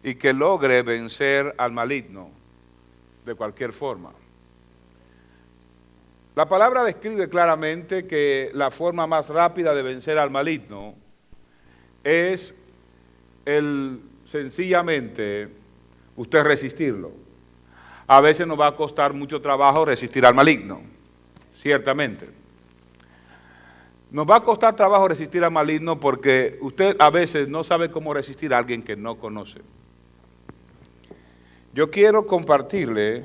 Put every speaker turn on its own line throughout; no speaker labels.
y que logre vencer al maligno de cualquier forma. La palabra describe claramente que la forma más rápida de vencer al maligno es sencillamente usted resistirlo. A veces nos va a costar mucho trabajo resistir al maligno, ciertamente. Nos va a costar trabajo resistir al maligno porque usted a veces no sabe cómo resistir a alguien que no conoce. Yo quiero compartirle,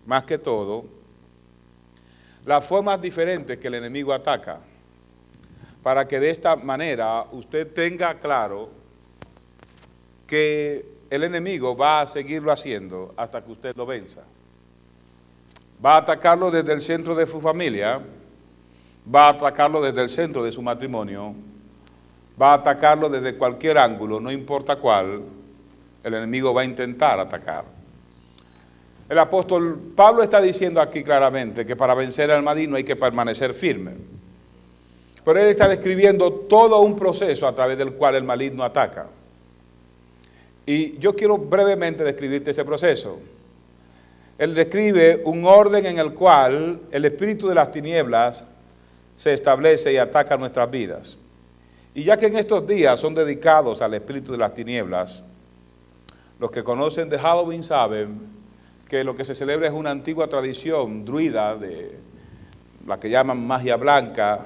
más que todo, las formas diferentes que el enemigo ataca, para que de esta manera usted tenga claro que el enemigo va a seguirlo haciendo hasta que usted lo venza. Va a atacarlo desde el centro de su familia, va a atacarlo desde el centro de su matrimonio, va a atacarlo desde cualquier ángulo, no importa cuál, el enemigo va a intentar atacar. El apóstol Pablo está diciendo aquí claramente que para vencer al maligno hay que permanecer firme. Pero él está describiendo todo un proceso a través del cual el maligno ataca. Y yo quiero brevemente describirte ese proceso. Él describe un orden en el cual el espíritu de las tinieblas se establece y ataca nuestras vidas. Y ya que en estos días son dedicados al espíritu de las tinieblas, los que conocen de Halloween saben que lo que se celebra es una antigua tradición druida, de la que llaman magia blanca,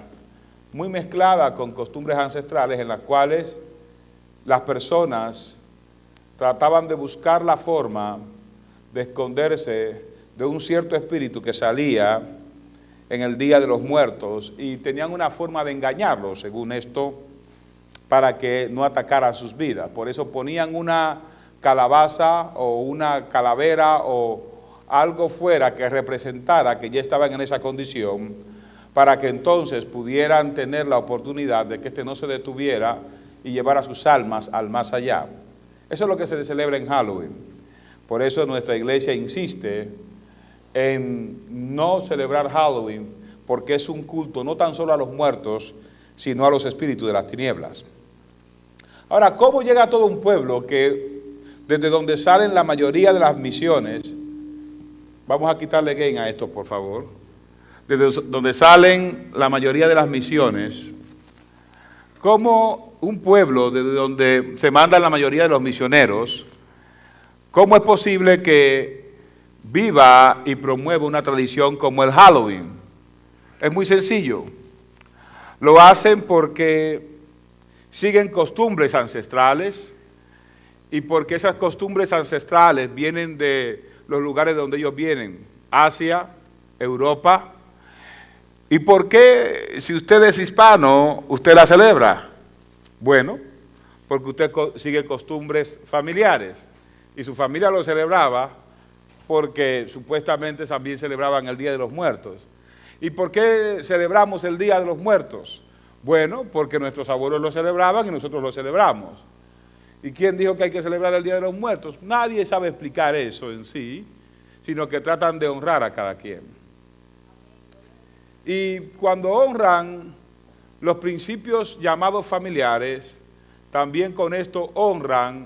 muy mezclada con costumbres ancestrales en las cuales las personas trataban de buscar la forma de esconderse de un cierto espíritu que salía en el Día de los Muertos y tenían una forma de engañarlos, según esto, para que no atacaran sus vidas. Por eso ponían una calabaza o una calavera o algo fuera que representara que ya estaban en esa condición, para que entonces pudieran tener la oportunidad de que este no se detuviera y llevara sus almas al más allá. Eso es lo que se celebra en Halloween. Por eso nuestra iglesia insiste en no celebrar Halloween, porque es un culto no tan solo a los muertos, sino a los espíritus de las tinieblas. Ahora, ¿cómo llega a todo un pueblo que desde donde salen la mayoría de las misiones, vamos a quitarle gain a esto, por favor, desde donde salen la mayoría de las misiones, como un pueblo desde donde se mandan la mayoría de los misioneros, cómo es posible que viva y promueva una tradición como el Halloween? Es muy sencillo. Lo hacen porque siguen costumbres ancestrales, y porque esas costumbres ancestrales vienen de los lugares de donde ellos vienen, Asia, Europa. ¿Y por qué, si usted es hispano, usted la celebra? Bueno, porque usted sigue costumbres familiares, y su familia lo celebraba porque supuestamente también celebraban el Día de los Muertos. ¿Y por qué celebramos el Día de los Muertos? Bueno, porque nuestros abuelos lo celebraban y nosotros lo celebramos. ¿Y quién dijo que hay que celebrar el Día de los Muertos? Nadie sabe explicar eso en sí, sino que tratan de honrar a cada quien. Y cuando honran los principios llamados familiares, también con esto honran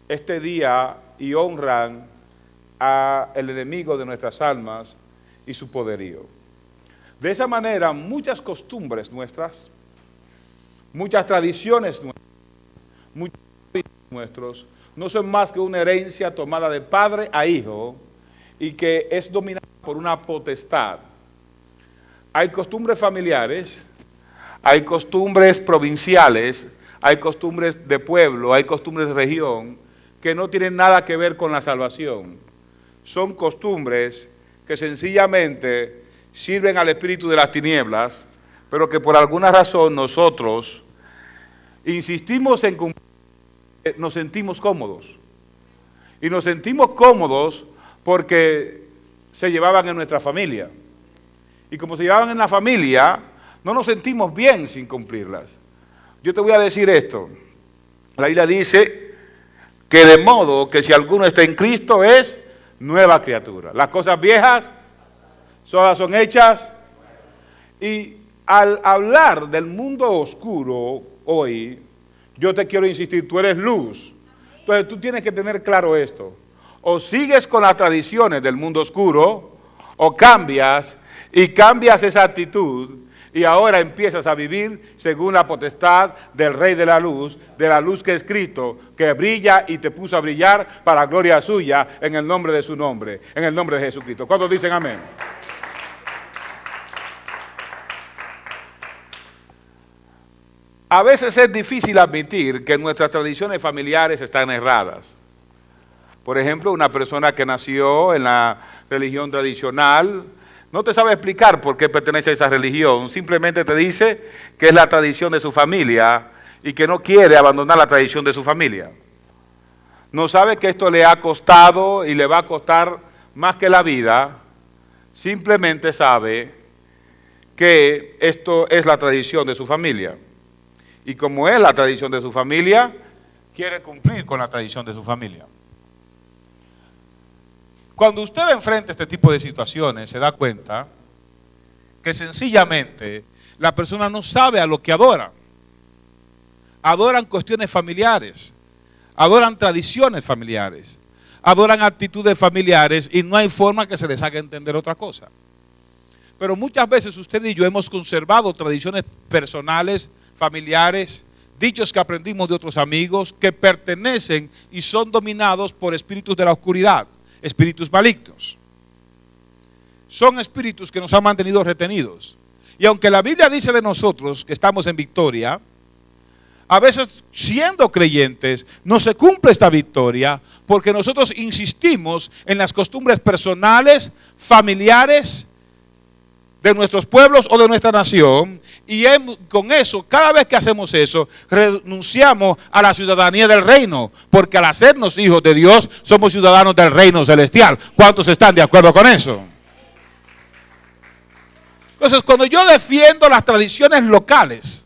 este día y honran al enemigo de nuestras almas y su poderío. De esa manera, muchas costumbres nuestras, muchas tradiciones nuestras, muchos nuestros, no son más que una herencia tomada de padre a hijo y que es dominada por una potestad. Hay costumbres familiares, hay costumbres provinciales, hay costumbres de pueblo, hay costumbres de región que no tienen nada que ver con la salvación. Son costumbres que sencillamente sirven al espíritu de las tinieblas, pero que por alguna razón nosotros insistimos en cumplir. Nos sentimos cómodos, y nos sentimos cómodos porque se llevaban en nuestra familia, y como se llevaban en la familia, no nos sentimos bien sin cumplirlas. Yo te voy a decir esto, la Biblia dice que de modo que si alguno está en Cristo es nueva criatura, las cosas viejas todas son hechas, y al hablar del mundo oscuro hoy, yo te quiero insistir, tú eres luz, Entonces tú tienes que tener claro esto. O sigues con las tradiciones del mundo oscuro, o cambias y cambias esa actitud y ahora empiezas a vivir según la potestad del Rey de la luz que es Cristo, que brilla y te puso a brillar para gloria suya en el nombre de su nombre, en el nombre de Jesucristo. ¿Cuántos dicen amén? A veces es difícil admitir que nuestras tradiciones familiares están erradas. Por ejemplo, una persona que nació en la religión tradicional no te sabe explicar por qué pertenece a esa religión, simplemente te dice que es la tradición de su familia y que no quiere abandonar la tradición de su familia. No sabe que esto le ha costado y le va a costar más que la vida, simplemente sabe que esto es la tradición de su familia. Y como es la tradición de su familia, quiere cumplir con la tradición de su familia. Cuando usted enfrenta este tipo de situaciones, se da cuenta que sencillamente la persona no sabe a lo que adora. Adoran cuestiones familiares, adoran tradiciones familiares, adoran actitudes familiares y no hay forma que se les haga entender otra cosa. Pero muchas veces usted y yo hemos conservado tradiciones personales, familiares, dichos que aprendimos de otros amigos que pertenecen y son dominados por espíritus de la oscuridad. Espíritus malignos. Son espíritus que nos han mantenido retenidos. Y aunque la Biblia dice de nosotros que estamos en victoria, a veces siendo creyentes no se cumple esta victoria porque nosotros insistimos en las costumbres personales, familiares de nuestros pueblos o de nuestra nación, y con eso, cada vez que hacemos eso, renunciamos a la ciudadanía del reino, porque al hacernos hijos de Dios, somos ciudadanos del reino celestial. ¿Cuántos están de acuerdo con eso? Entonces, cuando yo defiendo las tradiciones locales,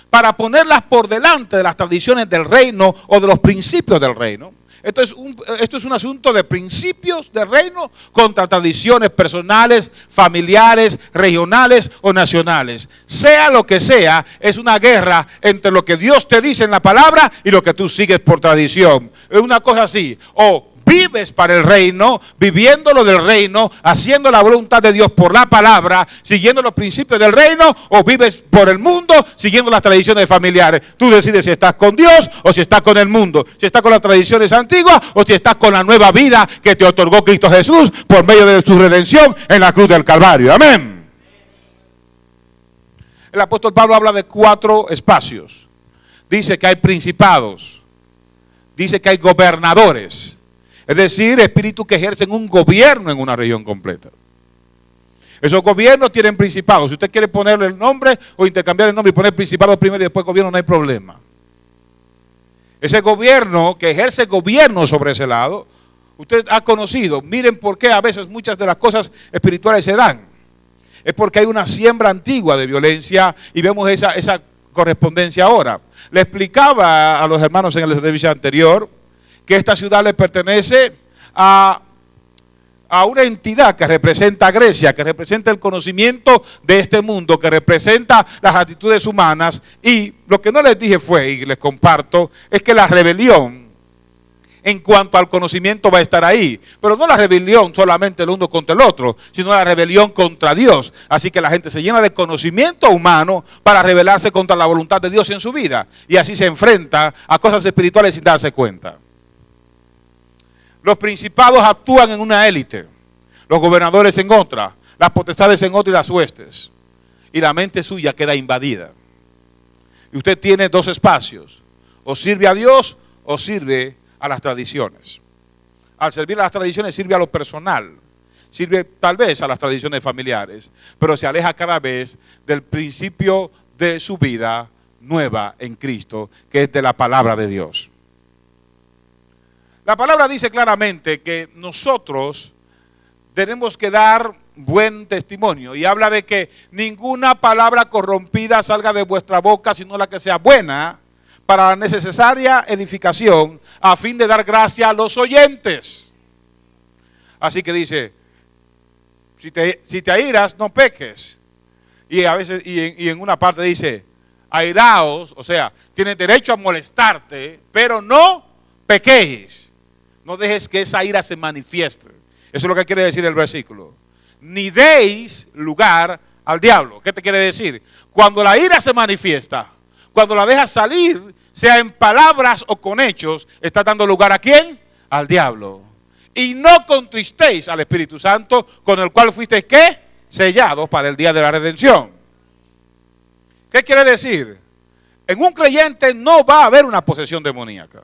para ponerlas por delante de las tradiciones del reino o de los principios del reino, esto es un asunto de principios del reino contra tradiciones personales, familiares, regionales o nacionales. Sea lo que sea, es una guerra entre lo que Dios te dice en la palabra y lo que tú sigues por tradición. Es una cosa así, o vives para el reino, viviendo lo del reino, haciendo la voluntad de Dios por la palabra, siguiendo los principios del reino, o vives por el mundo, siguiendo las tradiciones familiares. Tú decides si estás con Dios o si estás con el mundo, si estás con las tradiciones antiguas o si estás con la nueva vida que te otorgó Cristo Jesús por medio de su redención en la cruz del Calvario. Amén. El apóstol Pablo habla de 4 espacios. Dice que hay principados, dice que hay gobernadores. Es decir, espíritus que ejercen un gobierno en una región completa. Esos gobiernos tienen principados. Si usted quiere ponerle el nombre o intercambiar el nombre y poner principado primero y después gobierno, no hay problema. Ese gobierno que ejerce gobierno sobre ese lado, usted ha conocido. Miren por qué a veces muchas de las cosas espirituales se dan. Es porque hay una siembra antigua de violencia y vemos esa correspondencia ahora. Le explicaba a los hermanos en el servicio anterior que esta ciudad le pertenece a una entidad que representa a Grecia, que representa el conocimiento de este mundo, que representa las actitudes humanas. Y lo que no les dije fue, y les comparto, es que la rebelión en cuanto al conocimiento va a estar ahí. Pero no la rebelión solamente el uno contra el otro, sino la rebelión contra Dios. Así que la gente se llena de conocimiento humano para rebelarse contra la voluntad de Dios en su vida. Y así se enfrenta a cosas espirituales sin darse cuenta. Los principados actúan en una élite, los gobernadores en otra, las potestades en otra y las huestes. Y la mente suya queda invadida. Y usted tiene 2 espacios, o sirve a Dios o sirve a las tradiciones. Al servir a las tradiciones sirve a lo personal, sirve tal vez a las tradiciones familiares, pero se aleja cada vez del principio de su vida nueva en Cristo, que es de la palabra de Dios. La palabra dice claramente que nosotros tenemos que dar buen testimonio y habla de que ninguna palabra corrompida salga de vuestra boca, sino la que sea buena para la necesaria edificación a fin de dar gracia a los oyentes. Así que dice, si te airas, no peques. Y a veces, y en una parte dice, airaos, o sea, tienes derecho a molestarte, pero no pequéis, no dejes que esa ira se manifieste. Eso es lo que quiere decir el versículo. Ni deis lugar al diablo. ¿Qué te quiere decir? Cuando la ira se manifiesta, cuando la dejas salir, sea en palabras o con hechos, está dando lugar ¿a quién? Al diablo. Y no contristéis al Espíritu Santo, con el cual fuisteis ¿qué? Sellados para el día de la redención. ¿Qué quiere decir? En un creyente no va a haber una posesión demoníaca.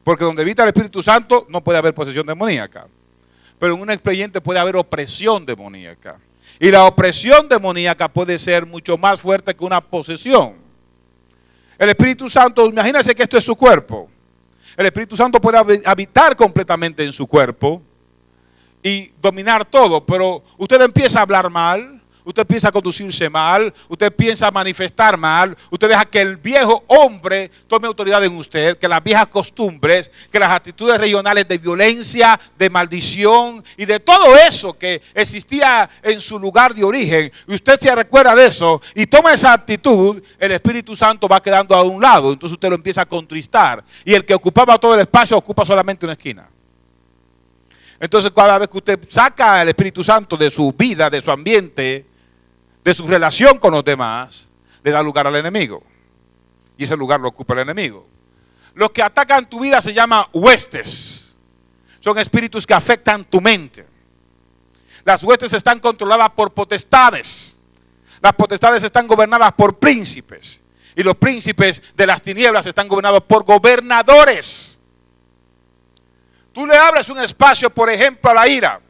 Porque donde habita el Espíritu Santo no puede haber posesión demoníaca. Pero en un creyente puede haber opresión demoníaca. Y la opresión demoníaca puede ser mucho más fuerte que una posesión. El Espíritu Santo, imagínense que esto es su cuerpo. El Espíritu Santo puede habitar completamente en su cuerpo y dominar todo, pero usted empieza a hablar mal, usted empieza a conducirse mal, usted piensa a manifestar mal, usted deja que el viejo hombre tome autoridad en usted, que las viejas costumbres, que las actitudes regionales de violencia, de maldición y de todo eso que existía en su lugar de origen, y usted se recuerda de eso y toma esa actitud, el Espíritu Santo va quedando a un lado, entonces usted lo empieza a contristar y el que ocupaba todo el espacio ocupa solamente una esquina. Entonces cada vez que usted saca al Espíritu Santo de su vida, de su ambiente, de su relación con los demás, le da lugar al enemigo. Y ese lugar lo ocupa el enemigo. Los que atacan tu vida se llaman huestes. Son espíritus que afectan tu mente. Las huestes están controladas por potestades. Las potestades están gobernadas por príncipes. Y los príncipes de las tinieblas están gobernados por gobernadores. Tú le abres un espacio, por ejemplo, a la ira.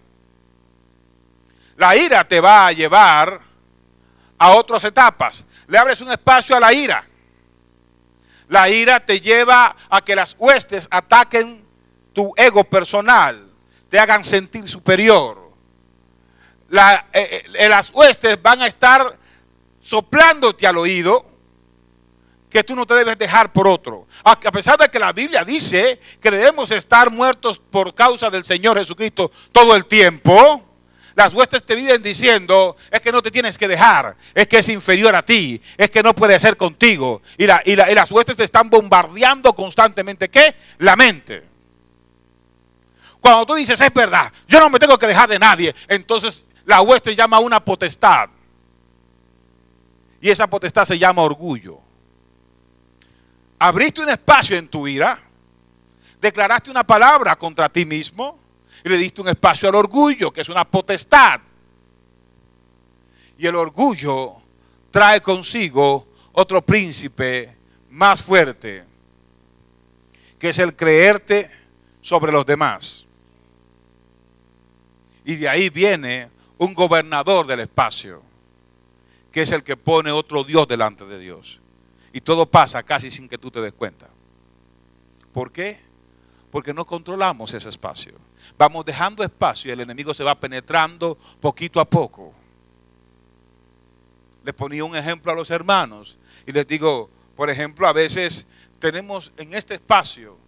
La ira te va a llevar a otras etapas. Le abres un espacio a la ira. La ira te lleva a que las huestes ataquen tu ego personal, te hagan sentir superior. Las huestes van a estar soplándote al oído que tú no te debes dejar por otro. A pesar de que la Biblia dice que debemos estar muertos por causa del Señor Jesucristo todo el tiempo, las huestes te viven diciendo, es que no te tienes que dejar, es que es inferior a ti, es que no puede ser contigo. Y las huestes te están bombardeando constantemente, ¿qué? La mente. Cuando tú dices, es verdad, yo no me tengo que dejar de nadie, entonces la hueste llama a una potestad. Y esa potestad se llama orgullo. Abriste un espacio en tu ira, declaraste una palabra contra ti mismo, y le diste un espacio al orgullo, que es una potestad. Y el orgullo trae consigo otro príncipe más fuerte, que es el creerte sobre los demás. Y de ahí viene un gobernador del espacio, que es el que pone otro Dios delante de Dios. Y todo pasa casi sin que tú te des cuenta. ¿Por qué? Porque no controlamos ese espacio. Vamos dejando espacio y el enemigo se va penetrando poquito a poco. Les ponía un ejemplo a los hermanos y les digo, por ejemplo, a veces tenemos en este espacio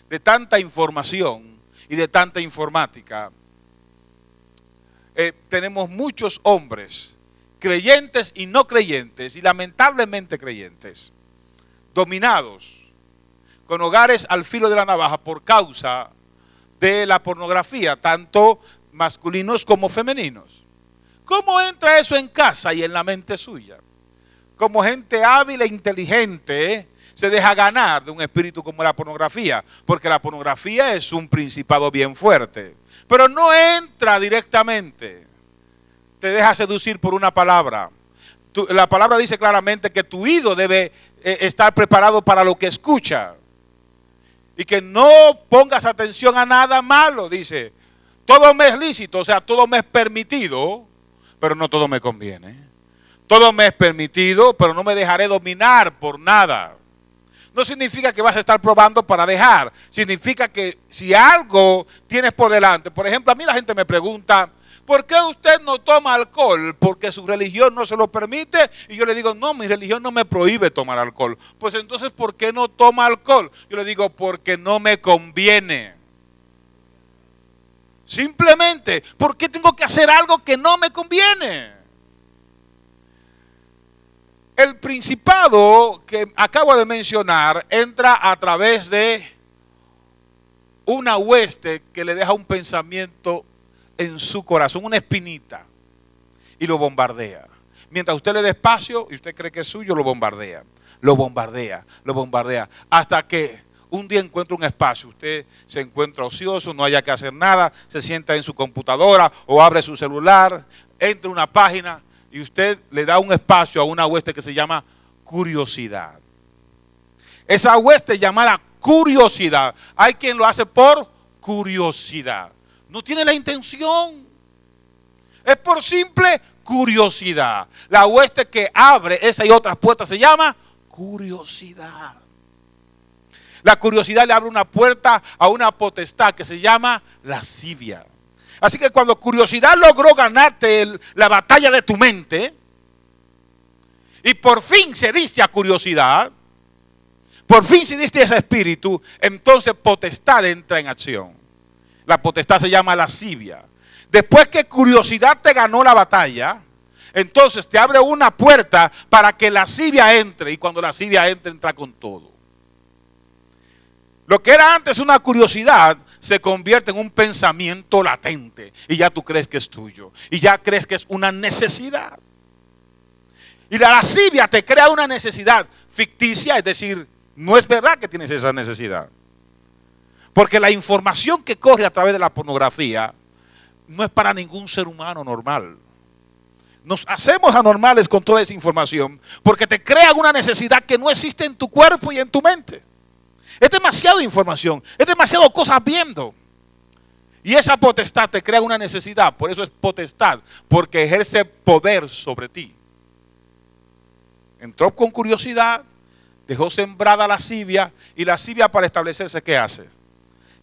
de tanta información y de tanta informática, tenemos muchos hombres, creyentes y no creyentes, y lamentablemente creyentes, dominados, con hogares al filo de la navaja por causa de la pornografía, tanto masculinos como femeninos. ¿Cómo entra eso en casa y en la mente suya? Como gente hábil e inteligente se deja ganar de un espíritu como la pornografía, porque la pornografía es un principado bien fuerte, pero no entra directamente, te deja seducir por una palabra. La palabra dice claramente que tu oído debe estar preparado para lo que escucha. Y que no pongas atención a nada malo, dice. Todo me es lícito, o sea, todo me es permitido, pero no todo me conviene. Todo me es permitido, pero no me dejaré dominar por nada. No significa que vas a estar probando para dejar. Significa que si algo tienes por delante, por ejemplo, a mí la gente me pregunta, ¿por qué usted no toma alcohol? Porque su religión no se lo permite. Y yo le digo, no, mi religión no me prohíbe tomar alcohol. Pues entonces, ¿por qué no toma alcohol? Yo le digo, porque no me conviene. Simplemente, ¿por qué tengo que hacer algo que no me conviene? El principado que acabo de mencionar entra a través de una hueste que le deja un pensamiento en su corazón, una espinita, y lo bombardea. Mientras usted le dé espacio y usted cree que es suyo, lo bombardea, lo bombardea, lo bombardea, hasta que un día encuentra un espacio. Usted se encuentra ocioso, no haya que hacer nada, se sienta en su computadora o abre su celular, entra a una página y usted le da un espacio a una hueste que se llama curiosidad. Esa hueste llamada curiosidad, hay quien lo hace por curiosidad. No tiene la intención, es por simple curiosidad. La hueste que abre esa y otras puertas se llama curiosidad. La curiosidad le abre una puerta a una potestad que se llama lascivia. Así que cuando curiosidad logró ganarte la batalla de tu mente y por fin cediste a curiosidad, por fin cediste a ese espíritu, entonces potestad entra en acción. La potestad se llama lascivia. Después que curiosidad te ganó la batalla, entonces te abre una puerta para que lascivia entre, y cuando lascivia entra, entra con todo. Lo que era antes una curiosidad se convierte en un pensamiento latente y ya tú crees que es tuyo y ya crees que es una necesidad. Y la lascivia te crea una necesidad ficticia, es decir, no es verdad que tienes esa necesidad. Porque la información que corre a través de la pornografía no es para ningún ser humano normal. Nos hacemos anormales con toda esa información porque te crea una necesidad que no existe en tu cuerpo y en tu mente. Es demasiada información, es demasiado cosas viendo. Y esa potestad te crea una necesidad, por eso es potestad, porque ejerce poder sobre ti. Entró con curiosidad, dejó sembrada lascivia, y lascivia para establecerse, ¿qué hace?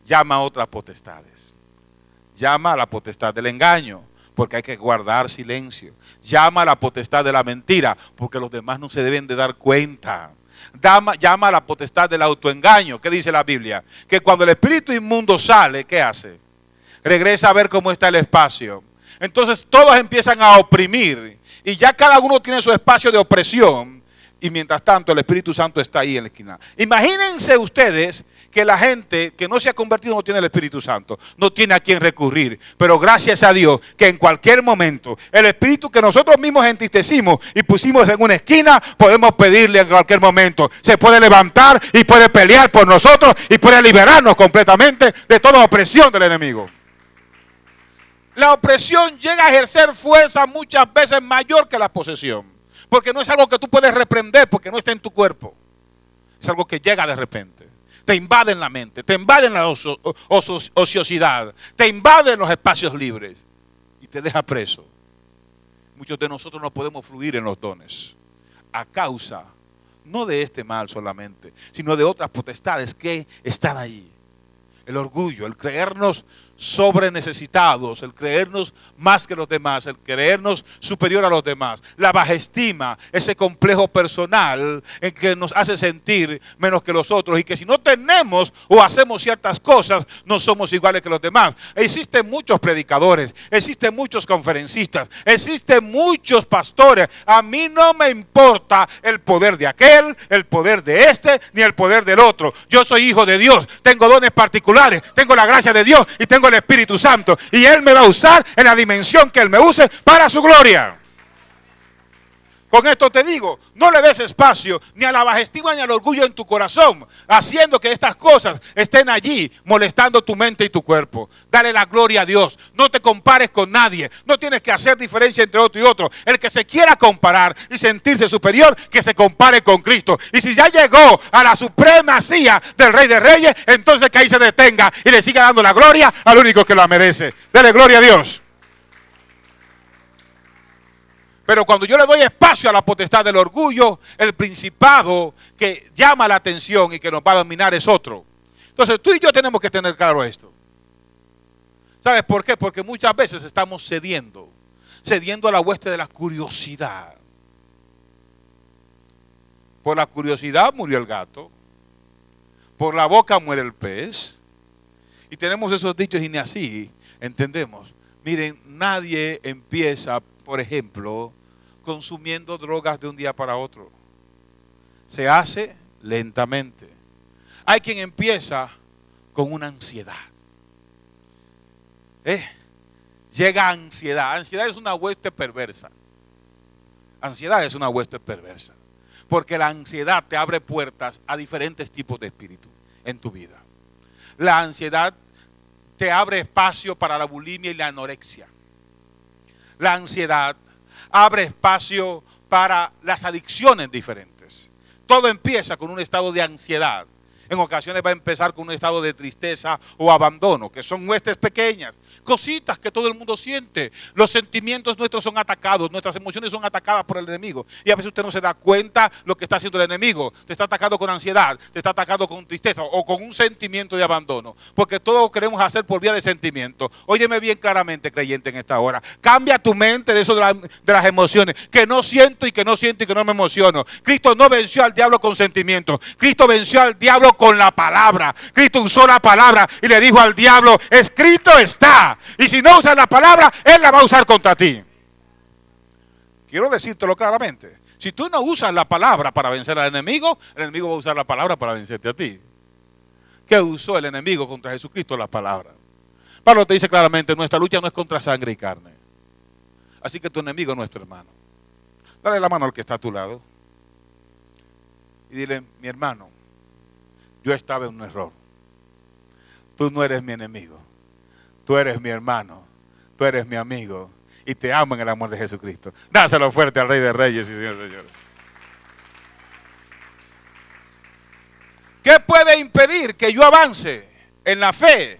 Llama a otras potestades. Llama a la potestad del engaño, porque hay que guardar silencio. Llama a la potestad de la mentira, porque los demás no se deben de dar cuenta. Llama a la potestad del autoengaño. ¿Qué dice la Biblia? Que cuando el espíritu inmundo sale, ¿qué hace? Regresa a ver cómo está el espacio. Entonces todos empiezan a oprimir y ya cada uno tiene su espacio de opresión, y mientras tanto el Espíritu Santo está ahí en la esquina. Imagínense ustedes que la gente que no se ha convertido no tiene el Espíritu Santo, no tiene a quien recurrir, pero gracias a Dios que en cualquier momento el Espíritu que nosotros mismos entristecimos y pusimos en una esquina, podemos pedirle en cualquier momento. Se puede levantar y puede pelear por nosotros y puede liberarnos completamente de toda opresión del enemigo. La opresión llega a ejercer fuerza muchas veces mayor que la posesión, porque no es algo que tú puedes reprender porque no está en tu cuerpo. Es algo que llega de repente. Te invaden la mente, te invaden la ociosidad, te invaden los espacios libres y te deja preso. Muchos de nosotros no podemos fluir en los dones a causa no de este mal solamente, sino de otras potestades que están allí. El orgullo, el creernos sobre necesitados, el creernos más que los demás, el creernos superior a los demás, la baja estima, ese complejo personal en que nos hace sentir menos que los otros y que si no tenemos o hacemos ciertas cosas no somos iguales que los demás. Existen muchos predicadores, existen muchos conferencistas, existen muchos pastores. A mí no me importa el poder de aquel, el poder de este, ni el poder del otro. Yo soy hijo de Dios, tengo dones particulares, tengo la gracia de Dios y tengo el Espíritu Santo, y Él me va a usar en la dimensión que Él me use para su gloria. Con esto te digo, no le des espacio ni a la baja estima ni al orgullo en tu corazón, haciendo que estas cosas estén allí molestando tu mente y tu cuerpo. Dale la gloria a Dios, no te compares con nadie, no tienes que hacer diferencia entre otro y otro. El que se quiera comparar y sentirse superior, que se compare con Cristo. Y si ya llegó a la supremacía del Rey de Reyes, entonces que ahí se detenga y le siga dando la gloria al único que la merece. Dale gloria a Dios. Pero cuando yo le doy espacio a la potestad del orgullo, el principado que llama la atención y que nos va a dominar es otro. Entonces tú y yo tenemos que tener claro esto. ¿Sabes por qué? Porque muchas veces estamos cediendo a la hueste de la curiosidad. Por la curiosidad murió el gato, por la boca muere el pez. Y tenemos esos dichos y ni así entendemos. Miren, nadie empieza, por ejemplo, consumiendo drogas de un día para otro. Se hace lentamente. Hay quien empieza
con una ansiedad. Llega ansiedad. Ansiedad es una hueste perversa. Ansiedad es una hueste perversa. Porque la ansiedad te abre puertas a diferentes tipos de espíritu en tu vida. La ansiedad te abre espacio para la bulimia y la anorexia. La ansiedad abre espacio para las adicciones diferentes. Todo empieza con un estado de ansiedad. En ocasiones va a empezar con un estado de tristeza o abandono, que son huestes pequeñas, cositas que todo el mundo siente. Los sentimientos nuestros son atacados, nuestras emociones son atacadas por el enemigo. Y a veces usted no se da cuenta lo que está haciendo el enemigo. Te está atacando con ansiedad, te está atacando con tristeza o con un sentimiento de abandono. Porque todo queremos hacer por vía de sentimiento. Óyeme bien claramente, creyente, en esta hora. Cambia tu mente de eso de las emociones. Que no siento y que no siento y que no me emociono. Cristo no venció al diablo con sentimientos. Cristo venció al diablo con la palabra. Cristo usó la palabra y le dijo al diablo, escrito está. Y si no usas la palabra, Él la va a usar contra ti. Quiero decírtelo claramente. Si tú no usas la palabra para vencer al enemigo, el enemigo va a usar la palabra para vencerte a ti. ¿Qué usó el enemigo contra Jesucristo? La palabra. Pablo te dice claramente, nuestra lucha no es contra sangre y carne. Así que tu enemigo no es tu hermano. Dale la mano al que está a tu lado. Y dile, mi hermano, yo estaba en un error. Tú no eres mi enemigo. Tú eres mi hermano. Tú eres mi amigo. Y te amo en el amor de Jesucristo. Dáselo fuerte al Rey de Reyes y Señor de Señores. ¿Qué puede impedir que yo avance en la fe?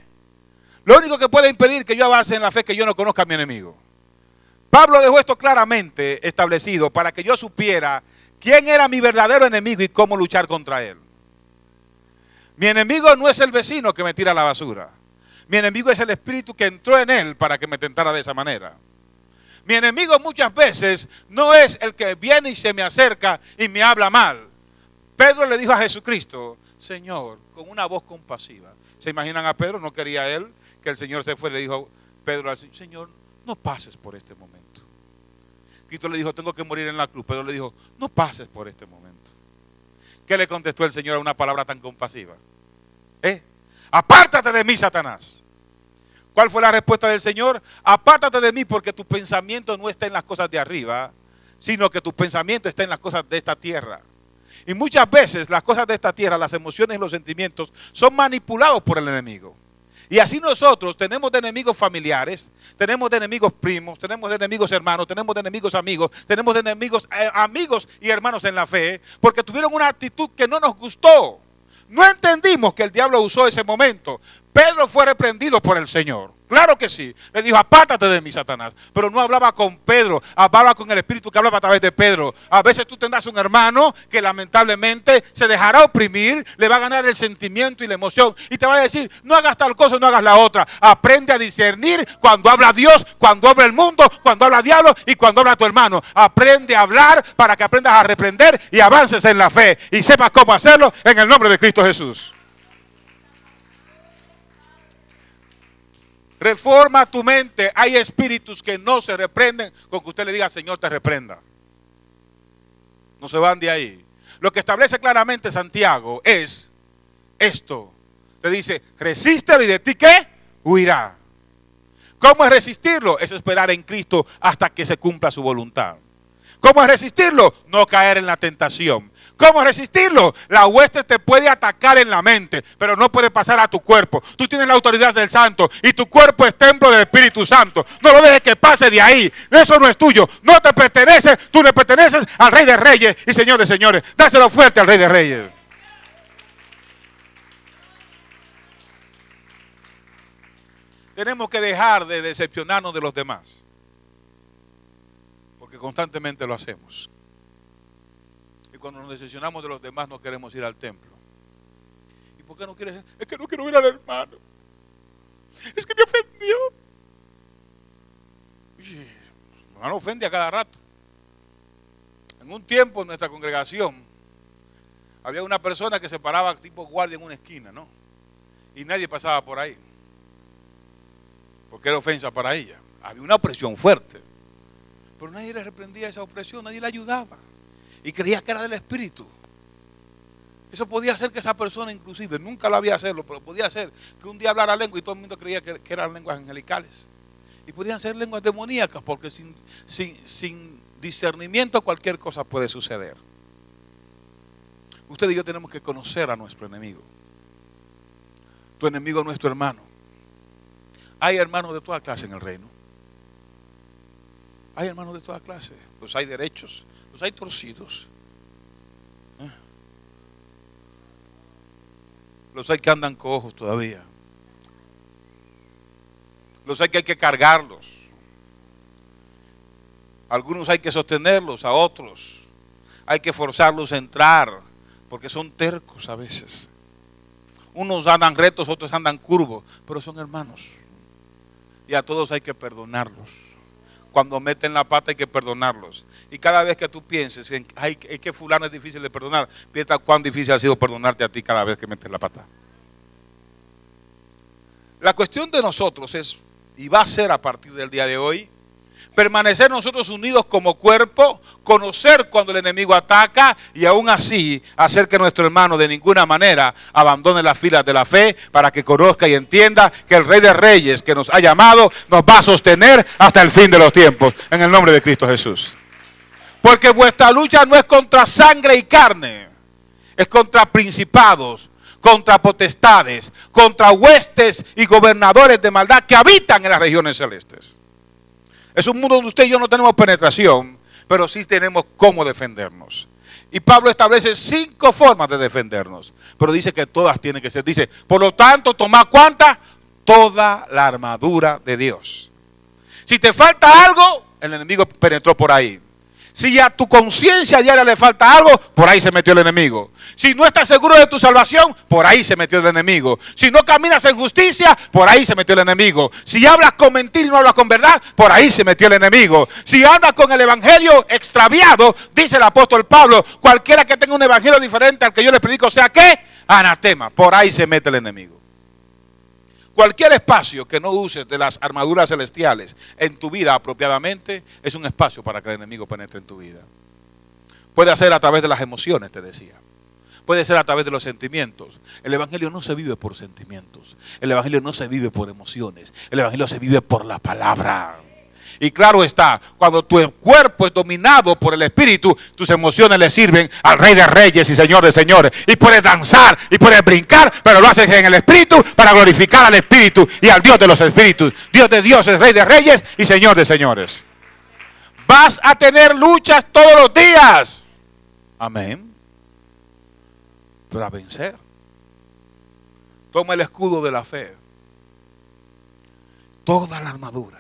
Lo único que puede impedir que yo avance en la fe es que yo no conozca a mi enemigo. Pablo dejó esto claramente establecido para que yo supiera quién era mi verdadero enemigo y cómo luchar contra él. Mi enemigo no es el vecino que me tira la basura. Mi enemigo es el espíritu que entró en él para que me tentara de esa manera. Mi enemigo muchas veces no es el que viene y se me acerca y me habla mal. Pedro le dijo a Jesucristo, Señor, con una voz compasiva. ¿Se imaginan a Pedro? No quería él que el Señor se fuera. Le dijo Pedro al Señor, no pases por este momento. Cristo le dijo, tengo que morir en la cruz. Pedro le dijo, no pases por este momento. ¿Qué le contestó el Señor a una palabra tan compasiva? Apártate de mí, Satanás. ¿Cuál fue la respuesta del Señor? Apártate de mí porque tu pensamiento no está en las cosas de arriba, sino que tu pensamiento está en las cosas de esta tierra. Y muchas veces las cosas de esta tierra, las emociones y los sentimientos son manipulados por el enemigo. Y así nosotros tenemos de enemigos familiares, tenemos de enemigos primos, tenemos de enemigos hermanos, tenemos de enemigos amigos, tenemos de enemigos amigos y hermanos en la fe, porque tuvieron una actitud que no nos gustó. No entendimos que el diablo usó ese momento. Pedro fue reprendido por el Señor. Claro que sí. Le dijo, apártate de mí, Satanás. Pero no hablaba con Pedro, hablaba con el Espíritu que hablaba a través de Pedro. A veces tú tendrás un hermano que lamentablemente se dejará oprimir, le va a ganar el sentimiento y la emoción. Y te va a decir, no hagas tal cosa, no hagas la otra. Aprende a discernir cuando habla Dios, cuando habla el mundo, cuando habla diablo y cuando habla tu hermano. Aprende a hablar para que aprendas a reprender y avances en la fe. Y sepas cómo hacerlo en el nombre de Cristo Jesús. Reforma tu mente. Hay espíritus que no se reprenden con que usted le diga, Señor, te reprenda. No se van de ahí. Lo que establece claramente Santiago es esto. Le dice, resístelo y de ti, ¿qué? Huirá. ¿Cómo es resistirlo? Es esperar en Cristo hasta que se cumpla su voluntad. ¿Cómo es resistirlo? No caer en la tentación. ¿Cómo resistirlo? La hueste te puede atacar en la mente, pero no puede pasar a tu cuerpo. Tú tienes la autoridad del Santo y tu cuerpo es templo del Espíritu Santo. No lo dejes que pase de ahí. Eso no es tuyo. No te pertenece. Tú le perteneces al Rey de Reyes y Señor de Señores. Dáselo fuerte al Rey de Reyes. Tenemos que dejar de decepcionarnos de los demás, porque constantemente lo hacemos. Y cuando nos decepcionamos de los demás no queremos ir al templo. ¿Y por qué no quieres? Es que no quiero ver al hermano. Es que me ofendió. El hermano ofende a cada rato. En un tiempo en nuestra congregación había una persona que se paraba tipo guardia en una esquina, ¿no? Y nadie pasaba por ahí, porque era ofensa para ella. Había una opresión fuerte, pero nadie le reprendía esa opresión, nadie le ayudaba. Y creía que era del Espíritu. Eso podía hacer que esa persona, inclusive, nunca lo había hacerlo, pero podía hacer que un día hablara lengua y todo el mundo creía que eran lenguas angelicales. Y podían ser lenguas demoníacas, porque sin discernimiento cualquier cosa puede suceder. Usted y yo tenemos que conocer a nuestro enemigo. Tu enemigo es nuestro hermano. Hay hermanos de toda clase en el reino. Hay hermanos de toda clase. Los hay derechos, los hay torcidos. Los hay que andan cojos todavía. Los hay que cargarlos. Algunos hay que sostenerlos, a otros hay que forzarlos a entrar, porque son tercos a veces. Unos andan rectos, otros andan curvos, pero son hermanos. Y a todos hay que perdonarlos. Cuando meten la pata hay que perdonarlos. Y cada vez que tú pienses en que fulano es difícil de perdonar, piensa cuán difícil ha sido perdonarte a ti cada vez que metes la pata. La cuestión de nosotros es, y va a ser a partir del día de hoy, permanecer nosotros unidos como cuerpo, conocer cuando el enemigo ataca y aún así hacer que nuestro hermano de ninguna manera abandone las filas de la fe, para que conozca y entienda que el Rey de Reyes que nos ha llamado nos va a sostener hasta el fin de los tiempos, en el nombre de Cristo Jesús. Porque vuestra lucha no es contra sangre y carne, es contra principados, contra potestades, contra huestes y gobernadores de maldad que habitan en las regiones celestes. Es un mundo donde usted y yo no tenemos penetración, pero sí tenemos cómo defendernos. Y Pablo establece 5 formas de defendernos, pero dice que todas tienen que ser. Dice, por lo tanto, toma ¿cuánta? Toda la armadura de Dios. Si te falta algo, el enemigo penetró por ahí. Si a tu conciencia diaria le falta algo, por ahí se metió el enemigo. Si no estás seguro de tu salvación, por ahí se metió el enemigo. Si no caminas en justicia, por ahí se metió el enemigo. Si hablas con mentira y no hablas con verdad, por ahí se metió el enemigo. Si andas con el evangelio extraviado, dice el apóstol Pablo, cualquiera que tenga un evangelio diferente al que yo le predico, sea ¿qué? Anatema. Por ahí se mete el enemigo. Cualquier espacio que no uses de las armaduras celestiales en tu vida apropiadamente es un espacio para que el enemigo penetre en tu vida. Puede ser a través de las emociones, te decía. Puede ser a través de los sentimientos. El evangelio no se vive por sentimientos. El evangelio no se vive por emociones. El evangelio se vive por la palabra. Y claro está, cuando tu cuerpo es dominado por el Espíritu, tus emociones le sirven al Rey de Reyes y Señor de Señores. Y puedes danzar y puedes brincar, pero lo haces en el Espíritu para glorificar al Espíritu y al Dios de los Espíritus. Dios de dioses, Rey de Reyes y Señor de Señores. Vas a tener luchas todos los días. Amén. Para vencer. Toma el escudo de la fe. Toda la armadura.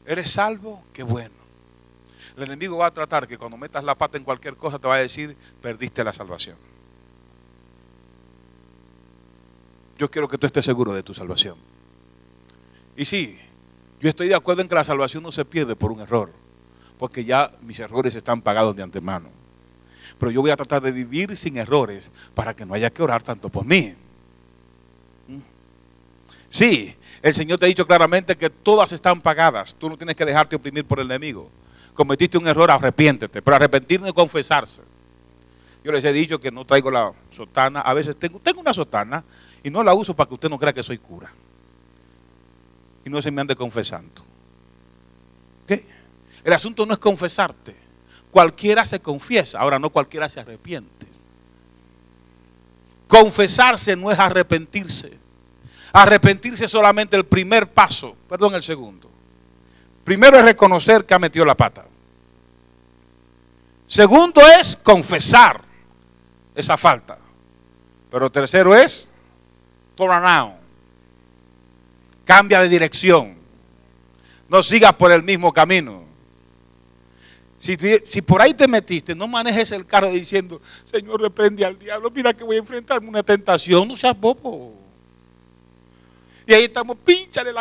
¿Eres salvo? Qué bueno. El enemigo va a tratar que cuando metas la pata en cualquier cosa te va a decir, perdiste la salvación. Yo quiero que tú estés seguro de tu salvación. Y sí, yo estoy de acuerdo en que la salvación no se pierde por un error, porque ya mis errores están pagados de antemano. Pero yo voy a tratar de vivir sin errores para que no haya que orar tanto por mí. Sí. El Señor te ha dicho claramente que todas están pagadas. Tú no tienes que dejarte oprimir por el enemigo. Cometiste un error, arrepiéntete. Pero arrepentirse y confesarse. Yo les he dicho que no traigo la sotana. A veces tengo una sotana y no la uso para que usted no crea que soy cura. Y no se me ande confesando. ¿Qué? El asunto no es confesarte. Cualquiera se confiesa. Ahora no cualquiera se arrepiente. Confesarse no es arrepentirse. Arrepentirse es solamente el primer paso, perdón, el segundo. Primero es reconocer que ha metido la pata. Segundo es confesar esa falta. Pero tercero es turn around. Cambia de dirección. No sigas por el mismo camino. Si por ahí te metiste, no manejes el carro diciendo, Señor, reprende al diablo, mira que voy a enfrentarme a una tentación, no seas bobo. Y ahí estamos, pínchale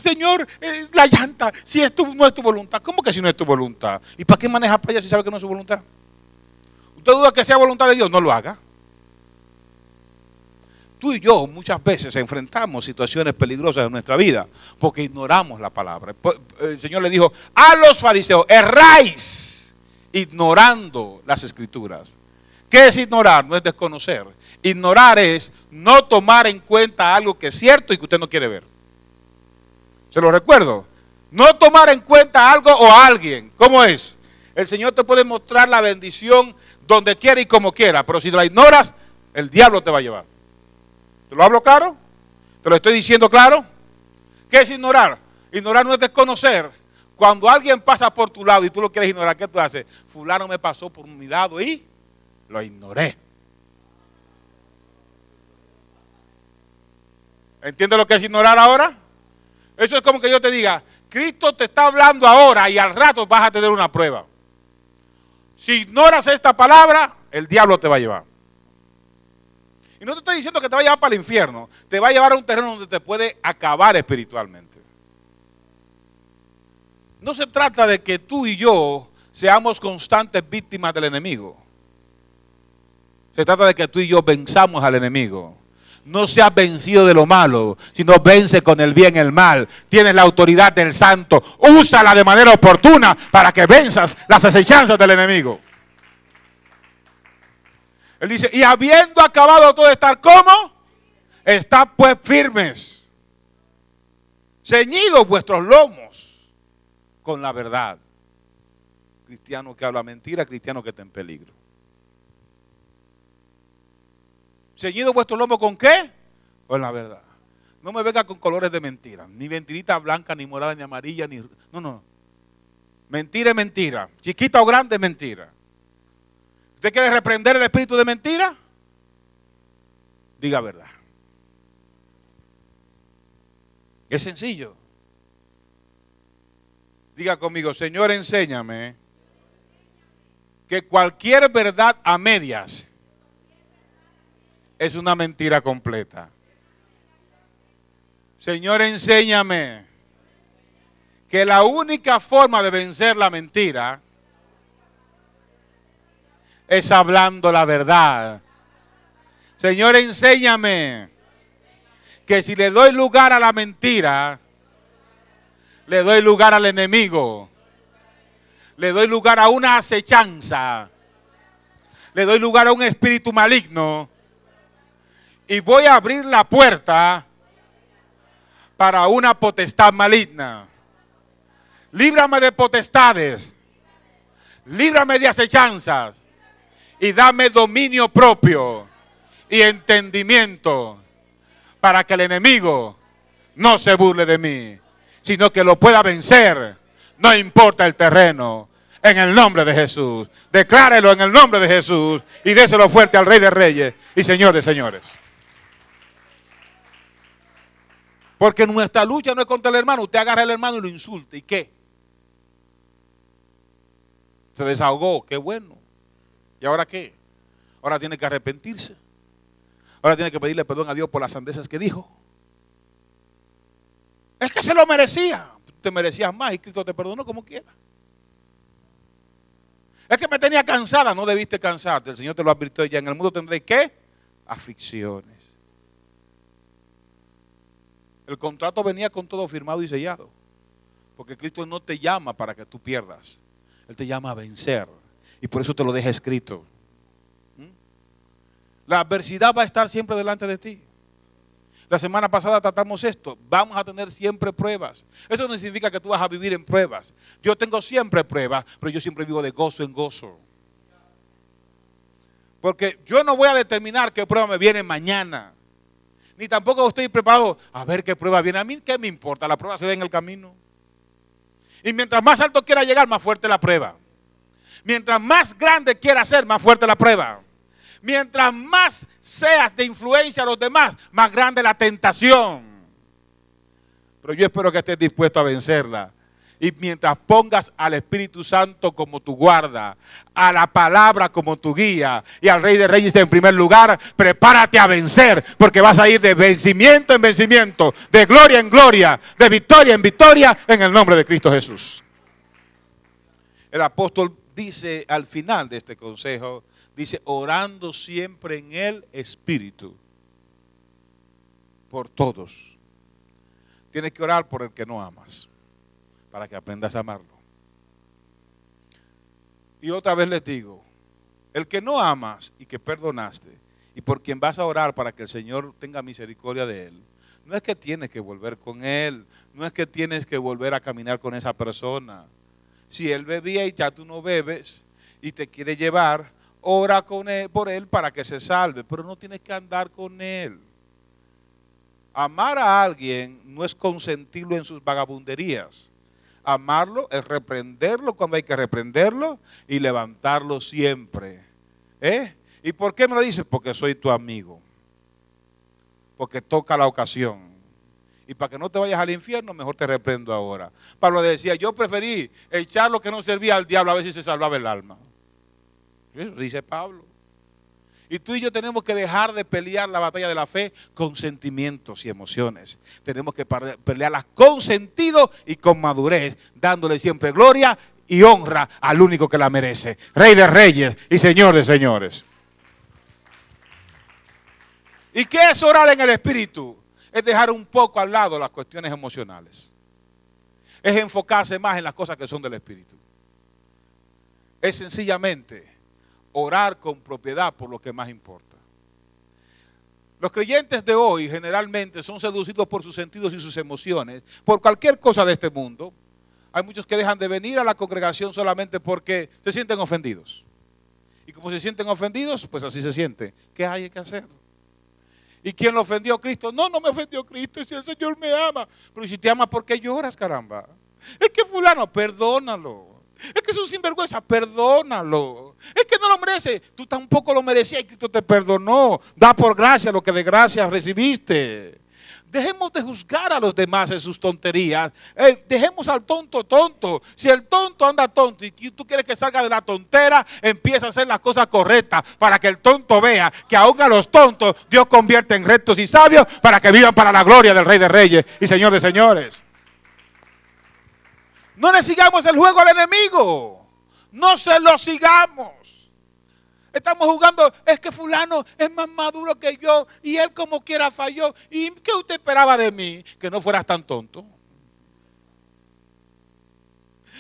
Señor, la llanta, si no es tu voluntad. ¿Cómo que si no es tu voluntad? ¿Y para qué maneja para allá si sabe que no es su voluntad? ¿Usted duda que sea voluntad de Dios? No lo haga. Tú y yo muchas veces enfrentamos situaciones peligrosas en nuestra vida porque ignoramos la palabra. El Señor le dijo a los fariseos, erráis ignorando las escrituras. ¿Qué es ignorar? No es desconocer. Ignorar es no tomar en cuenta algo que es cierto y que usted no quiere ver. Se lo recuerdo. No tomar en cuenta algo o a alguien. ¿Cómo es? El Señor te puede mostrar la bendición donde quiera y como quiera, pero si la ignoras, el diablo te va a llevar. ¿Te lo hablo claro? ¿Te lo estoy diciendo claro? ¿Qué es ignorar? Ignorar no es desconocer. Cuando alguien pasa por tu lado y tú lo quieres ignorar, ¿qué tú haces? Fulano me pasó por mi lado y lo ignoré. ¿Entiendes lo que es ignorar ahora? Eso es como que yo te diga, Cristo te está hablando ahora y al rato vas a tener una prueba. Si ignoras esta palabra, el diablo te va a llevar. Y no te estoy diciendo que te va a llevar para el infierno, te va a llevar a un terreno donde te puede acabar espiritualmente. No se trata de que tú y yo seamos constantes víctimas del enemigo. Se trata de que tú y yo venzamos al enemigo. No seas vencido de lo malo, sino vence con el bien el mal. Tienes la autoridad del Santo. Úsala de manera oportuna para que venzas las acechanzas del enemigo. Él dice, y habiendo acabado todo de estar, ¿cómo? Estad pues firmes, ceñidos vuestros lomos con la verdad. Cristiano que habla mentira, cristiano que está en peligro. Ceñido vuestro lomo ¿con qué? Con la verdad. No me venga con colores de mentira. Ni mentirita blanca, ni morada, ni amarilla, ni... No. Mentira es mentira. Chiquita o grande es mentira. ¿Usted quiere reprender el espíritu de mentira? Diga verdad. Es sencillo. Diga conmigo, Señor, enséñame que cualquier verdad a medias es una mentira completa. Señor, enséñame que la única forma de vencer la mentira es hablando la verdad. Señor, enséñame que si le doy lugar a la mentira, le doy lugar al enemigo, le doy lugar a una acechanza, le doy lugar a un espíritu maligno. Y voy a abrir la puerta para una potestad maligna. Líbrame de potestades. Líbrame de acechanzas. Y dame dominio propio y entendimiento para que el enemigo no se burle de mí, sino que lo pueda vencer. No importa el terreno. En el nombre de Jesús. Declárelo en el nombre de Jesús. Y déselo fuerte al Rey de Reyes y Señor de Señores. Porque nuestra lucha no es contra el hermano. Usted agarra al hermano y lo insulta. ¿Y qué? Se desahogó. Qué bueno. ¿Y ahora qué? Ahora tiene que arrepentirse. Ahora tiene que pedirle perdón a Dios por las sandeces que dijo. Es que se lo merecía. Te merecías más y Cristo te perdonó como quiera. Es que me tenía cansada. No debiste cansarte. El Señor te lo advirtió ya. En el mundo tendréis ¿qué? Aflicciones. El contrato venía con todo firmado y sellado. Porque Cristo no te llama para que tú pierdas. Él te llama a vencer. Y por eso te lo deja escrito. La adversidad va a estar siempre delante de ti. La semana pasada tratamos esto. Vamos a tener siempre pruebas. Eso no significa que tú vas a vivir en pruebas. Yo tengo siempre pruebas, pero yo siempre vivo de gozo en gozo. Porque yo no voy a determinar qué prueba me viene mañana. Ni tampoco estoy preparado a ver qué prueba viene. A mí, ¿qué me importa? La prueba se da en el camino. Y mientras más alto quiera llegar, más fuerte la prueba. Mientras más grande quiera ser, más fuerte la prueba. Mientras más seas de influencia a los demás, más grande la tentación. Pero yo espero que estés dispuesto a vencerla. Y mientras pongas al Espíritu Santo como tu guarda, a la palabra como tu guía y al Rey de Reyes en primer lugar, prepárate a vencer, porque vas a ir de vencimiento en vencimiento, de gloria en gloria, de victoria en victoria, en el nombre de Cristo Jesús. El apóstol dice al final de este consejo, dice, orando siempre en el Espíritu, por todos. Tienes que orar por el que no amas, para que aprendas a amarlo. Y otra vez les digo, El que no amas y que perdonaste, y por quien vas a orar para que el Señor tenga misericordia de él, no es que tienes que volver con él, no es que tienes que volver a caminar con esa persona. Si él bebía y ya tú no bebes y te quiere llevar, ora con él, por él para que se salve, pero no tienes que andar con él. Amar a alguien no es consentirlo en sus vagabunderías. Amarlo es reprenderlo cuando hay que reprenderlo y levantarlo siempre. ¿Y por qué me lo dices? Porque soy tu amigo. Porque toca la ocasión. Y para que no te vayas al infierno, mejor te reprendo ahora. Pablo decía, yo preferí echar lo que no servía al diablo a ver si se salvaba el alma. Eso dice Pablo. Y tú y yo tenemos que dejar de pelear la batalla de la fe con sentimientos y emociones. Tenemos que pelearlas con sentido y con madurez, dándole siempre gloria y honra al único que la merece. Rey de reyes y Señor de señores. ¿Y qué es orar en el Espíritu? Es dejar un poco al lado las cuestiones emocionales. Es enfocarse más en las cosas que son del Espíritu. Es sencillamente orar con propiedad por lo que más importa. Los creyentes de hoy generalmente son seducidos por sus sentidos y sus emociones, por cualquier cosa de este mundo. Hay muchos que dejan de venir a la congregación solamente porque se sienten ofendidos. Y como se sienten ofendidos, pues así se sienten. ¿Qué hay que hacer? ¿Y quién lo ofendió a Cristo? No, no me ofendió Cristo, si el Señor me ama. Pero si te ama, ¿por qué lloras, caramba? Es que fulano, perdónalo. Es que es un sinvergüenza, perdónalo. Es que no lo merece, tú tampoco lo merecías y Cristo te perdonó. Da por gracia lo que de gracia recibiste. Dejemos de juzgar a los demás en sus tonterías. Dejemos al tonto tonto. Si el tonto anda tonto y tú quieres que salga de la tontera, empieza a hacer las cosas correctas para que el tonto vea que aún a los tontos Dios convierte en rectos y sabios para que vivan para la gloria del Rey de Reyes y Señor de señores. No le sigamos el juego al enemigo. No se lo sigamos. Estamos jugando, es que fulano es más maduro que yo y él como quiera falló. ¿Y qué usted esperaba de mí? Que no fueras tan tonto.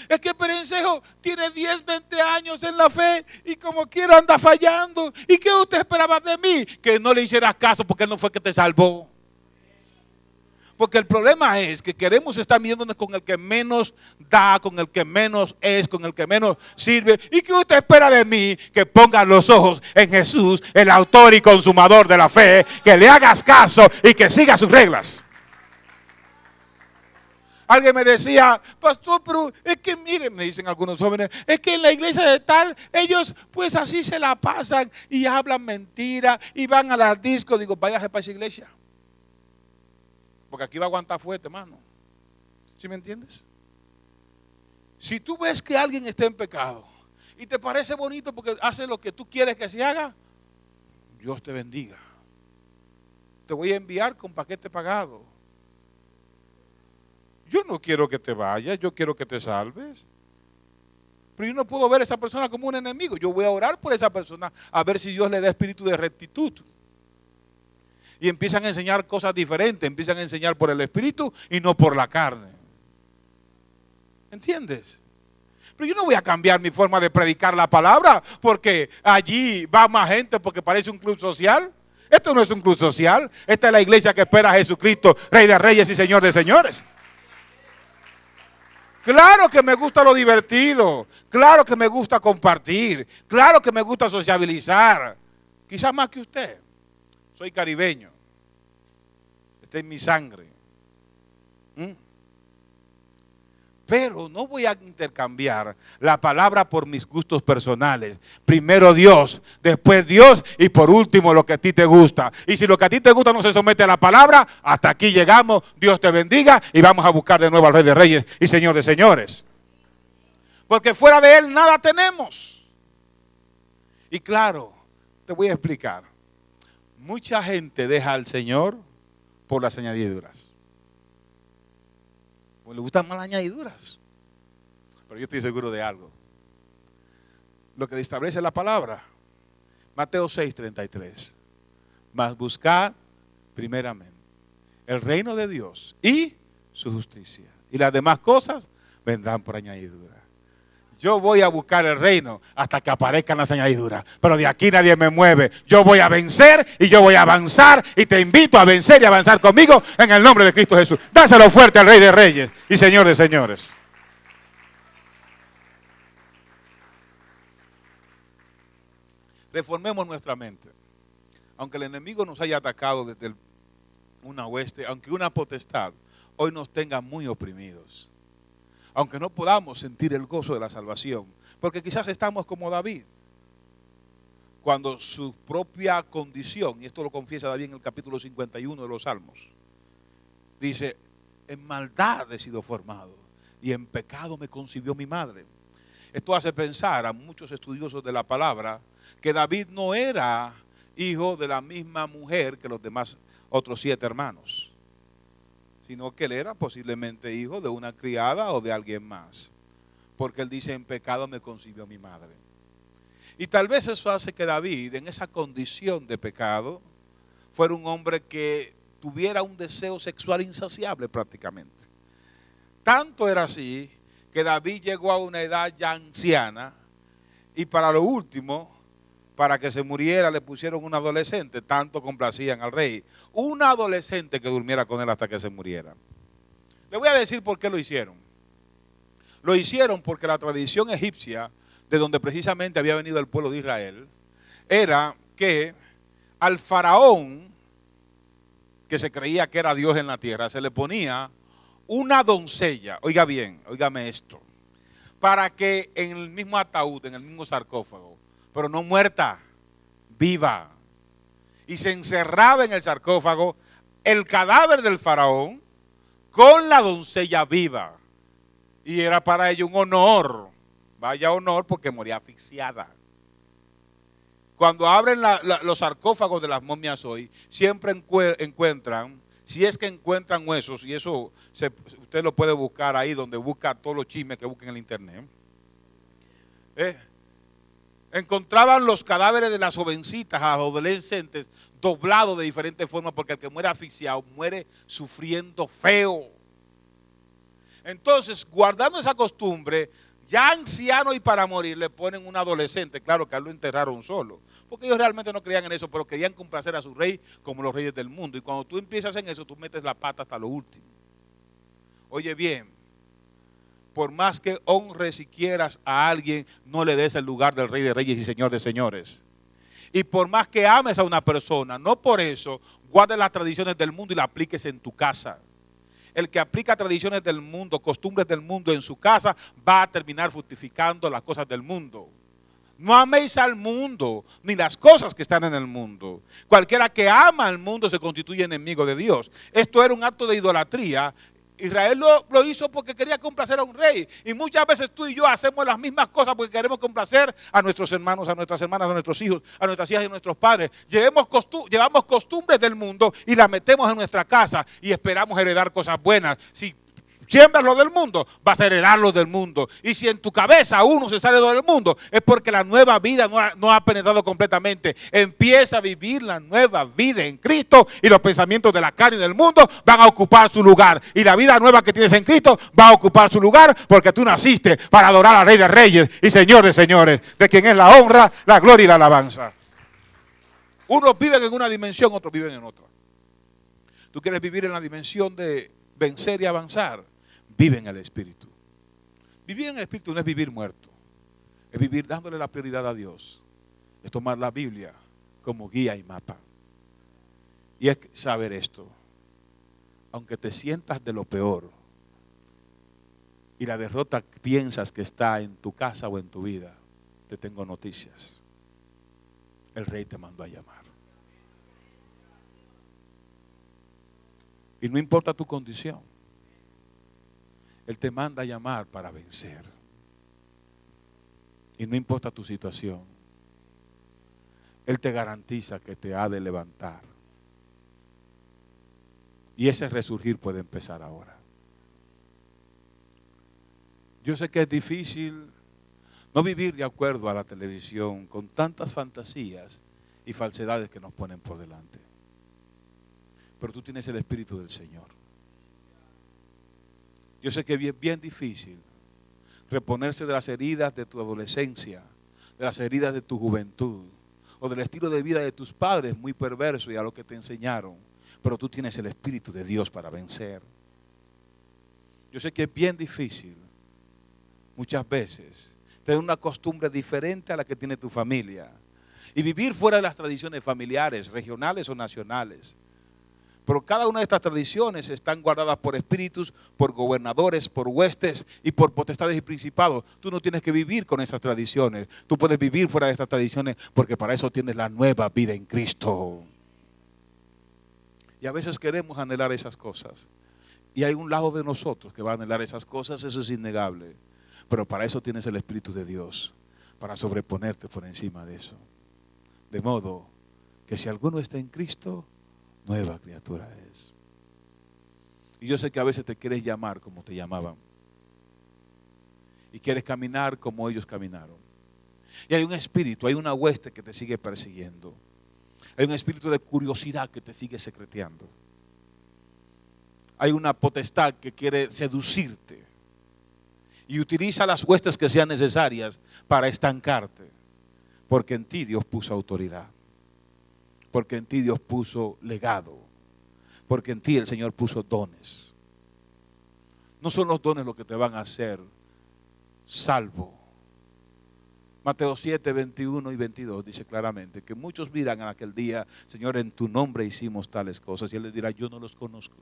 Es que Perencejo tiene 10, 20 años en la fe y como quiera anda fallando. ¿Y qué usted esperaba de mí? Que no le hicieras caso porque él no fue que te salvó. Porque el problema es que queremos estar midiéndonos con el que menos da, con el que menos es, con el que menos sirve. ¿Y qué usted espera de mí? Que ponga los ojos en Jesús, el autor y consumador de la fe, que le hagas caso y que siga sus reglas. Alguien me decía, pastor, pero es que miren, me dicen algunos jóvenes, es que en la iglesia de tal, ellos pues así se la pasan y hablan mentira y van a las discos. Digo, váyase para esa iglesia. Porque aquí va a aguantar fuerte, hermano. ¿Sí me entiendes? Si tú ves que alguien está en pecado y te parece bonito porque hace lo que tú quieres que se haga, Dios te bendiga. Te voy a enviar con paquete pagado. Yo no quiero que te vayas, yo quiero que te salves. Pero yo no puedo ver a esa persona como un enemigo. Yo voy a orar por esa persona a ver si Dios le da espíritu de rectitud. Y empiezan a enseñar cosas diferentes, empiezan a enseñar por el Espíritu y no por la carne. ¿Entiendes? Pero yo no voy a cambiar mi forma de predicar la palabra porque allí va más gente porque parece un club social. Esto no es un club social, esta es la iglesia que espera a Jesucristo, Rey de Reyes y Señor de señores. Claro que me gusta lo divertido, claro que me gusta compartir, claro que me gusta sociabilizar, quizás más que usted. Soy caribeño. Está en mi sangre. Pero no voy a intercambiar la palabra por mis gustos personales. Primero Dios, después Dios y por último lo que a ti te gusta. Y si lo que a ti te gusta no se somete a la palabra, hasta aquí llegamos. Dios te bendiga y vamos a buscar de nuevo al Rey de Reyes y Señor de señores. Porque fuera de Él nada tenemos. Y claro, te voy a explicar. Mucha gente deja al Señor por las añadiduras. Pues le gustan más las añadiduras. Pero yo estoy seguro de algo. Lo que establece la palabra. Mateo 6:33. Mas buscad primeramente el reino de Dios y su justicia. Y las demás cosas vendrán por añadidura. Yo voy a buscar el reino hasta que aparezcan las añadiduras. Pero de aquí nadie me mueve. Yo voy a vencer y yo voy a avanzar. Y te invito a vencer y avanzar conmigo en el nombre de Cristo Jesús. Dáselo fuerte al Rey de Reyes y Señor de Señores. Reformemos nuestra mente. Aunque el enemigo nos haya atacado desde una hueste, aunque una potestad hoy nos tenga muy oprimidos. Aunque no podamos sentir el gozo de la salvación, porque quizás estamos como David, cuando su propia condición, y esto lo confiesa David en el capítulo 51 de los Salmos, dice, en maldad he sido formado y en pecado me concibió mi madre. Esto hace pensar a muchos estudiosos de la palabra que David no era hijo de la misma mujer que los demás otros 7 hermanos, sino que él era posiblemente hijo de una criada o de alguien más. Porque él dice, en pecado me concibió mi madre. Y tal vez eso hace que David, en esa condición de pecado, fuera un hombre que tuviera un deseo sexual insaciable prácticamente. Tanto era así que David llegó a una edad ya anciana y para lo último, para que se muriera, le pusieron un adolescente, tanto complacían al rey. Un adolescente que durmiera con él hasta que se muriera. Le voy a decir por qué lo hicieron. Lo hicieron porque la tradición egipcia, de donde precisamente había venido el pueblo de Israel, era que al faraón, que se creía que era Dios en la tierra, se le ponía una doncella, oiga bien, óigame esto, para que en el mismo ataúd, en el mismo sarcófago, pero no muerta, viva. Y se encerraba en el sarcófago el cadáver del faraón con la doncella viva. Y era para ello un honor, vaya honor, porque moría asfixiada. Cuando abren los sarcófagos de las momias hoy, siempre encuentran, si es que encuentran huesos, y eso usted lo puede buscar ahí donde busca todos los chismes que busca en el internet. Encontraban los cadáveres de las jovencitas, adolescentes, doblados de diferentes formas, porque el que muere asfixiado muere sufriendo feo. Entonces, guardando esa costumbre, ya anciano y para morir, le ponen un adolescente. Claro que a él lo enterraron solo, porque ellos realmente no creían en eso, pero querían complacer a su rey como los reyes del mundo. Y cuando tú empiezas en eso, tú metes la pata hasta lo último. Oye bien, por más que honres y quieras a alguien, no le des el lugar del Rey de Reyes y Señor de Señores. Y por más que ames a una persona, no por eso guardes las tradiciones del mundo y las apliques en tu casa. El que aplica tradiciones del mundo, costumbres del mundo en su casa, va a terminar fructificando las cosas del mundo. No améis al mundo, ni las cosas que están en el mundo. Cualquiera que ama al mundo se constituye enemigo de Dios. Esto era un acto de idolatría. Israel lo hizo porque quería complacer a un rey. Y muchas veces tú y yo hacemos las mismas cosas porque queremos complacer a nuestros hermanos, a nuestras hermanas, a nuestros hijos, a nuestras hijas y a nuestros padres. Llevamos costumbres del mundo y las metemos en nuestra casa y esperamos heredar cosas buenas. Si siembras lo del mundo, vas a heredar lo del mundo. Y si en tu cabeza uno se sale lo del mundo, es porque la nueva vida no ha penetrado completamente. Empieza a vivir la nueva vida en Cristo y los pensamientos de la carne y del mundo van a ocupar su lugar. Y la vida nueva que tienes en Cristo va a ocupar su lugar porque tú naciste para adorar al Rey de Reyes y Señor de Señores, de quien es la honra, la gloria y la alabanza. Unos viven en una dimensión, otros viven en otra. Tú quieres vivir en la dimensión de vencer y avanzar. Vive en el Espíritu. Vivir en el Espíritu no es vivir muerto. Es vivir dándole la prioridad a Dios. Es tomar la Biblia como guía y mapa. Y es saber esto. Aunque te sientas de lo peor y la derrota piensas que está en tu casa o en tu vida, te tengo noticias. El Rey te mandó a llamar. Y no importa tu condición. Él te manda a llamar para vencer. Y no importa tu situación. Él te garantiza que te ha de levantar. Y ese resurgir puede empezar ahora. Yo sé que es difícil no vivir de acuerdo a la televisión con tantas fantasías y falsedades que nos ponen por delante. Pero tú tienes el Espíritu del Señor. Yo sé que es bien difícil reponerse de las heridas de tu adolescencia, de las heridas de tu juventud, o del estilo de vida de tus padres muy perverso y a lo que te enseñaron. Pero tú tienes el Espíritu de Dios para vencer. Yo sé que es bien difícil muchas veces tener una costumbre diferente a la que tiene tu familia y vivir fuera de las tradiciones familiares, regionales o nacionales. Pero cada una de estas tradiciones están guardadas por espíritus, por gobernadores, por huestes y por potestades y principados. Tú no tienes que vivir con esas tradiciones. Tú puedes vivir fuera de estas tradiciones porque para eso tienes la nueva vida en Cristo. Y a veces queremos anhelar esas cosas. Y hay un lado de nosotros que va a anhelar esas cosas, eso es innegable. Pero para eso tienes el Espíritu de Dios, para sobreponerte por encima de eso. De modo que si alguno está en Cristo, nueva criatura es. Y yo sé que a veces te quieres llamar como te llamaban. Y quieres caminar como ellos caminaron. Y hay un espíritu, hay una hueste que te sigue persiguiendo. Hay un espíritu de curiosidad que te sigue secreteando. Hay una potestad que quiere seducirte. Y utiliza las huestes que sean necesarias para estancarte. Porque en ti Dios puso autoridad. Porque en ti Dios puso legado. Porque en ti el Señor puso dones. No son los dones los que te van a hacer salvo. Mateo 7, 21 y 22 dice claramente que muchos dirán en aquel día: Señor, en tu nombre hicimos tales cosas. Y Él les dirá: yo no los conozco.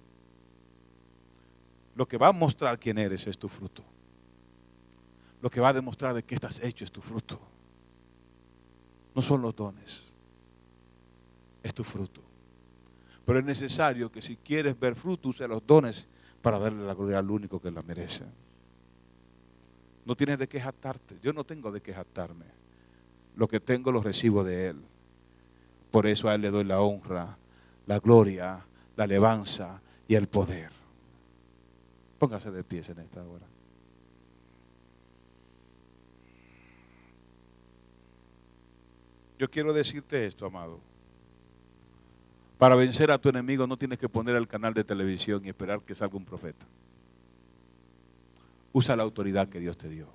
Lo que va a mostrar quién eres es tu fruto. Lo que va a demostrar de qué estás hecho es tu fruto. No son los dones. Es tu fruto. Pero es necesario que si quieres ver fruto, use los dones para darle la gloria al único que la merece. No tienes de qué jactarte. Yo no tengo de qué jactarme. Lo que tengo lo recibo de Él. Por eso a Él le doy la honra, la gloria, la alabanza y el poder. Póngase de pies en esta hora. Yo quiero decirte esto, amado. Para vencer a tu enemigo no tienes que poner el canal de televisión y esperar que salga un profeta. Usa la autoridad que Dios te dio.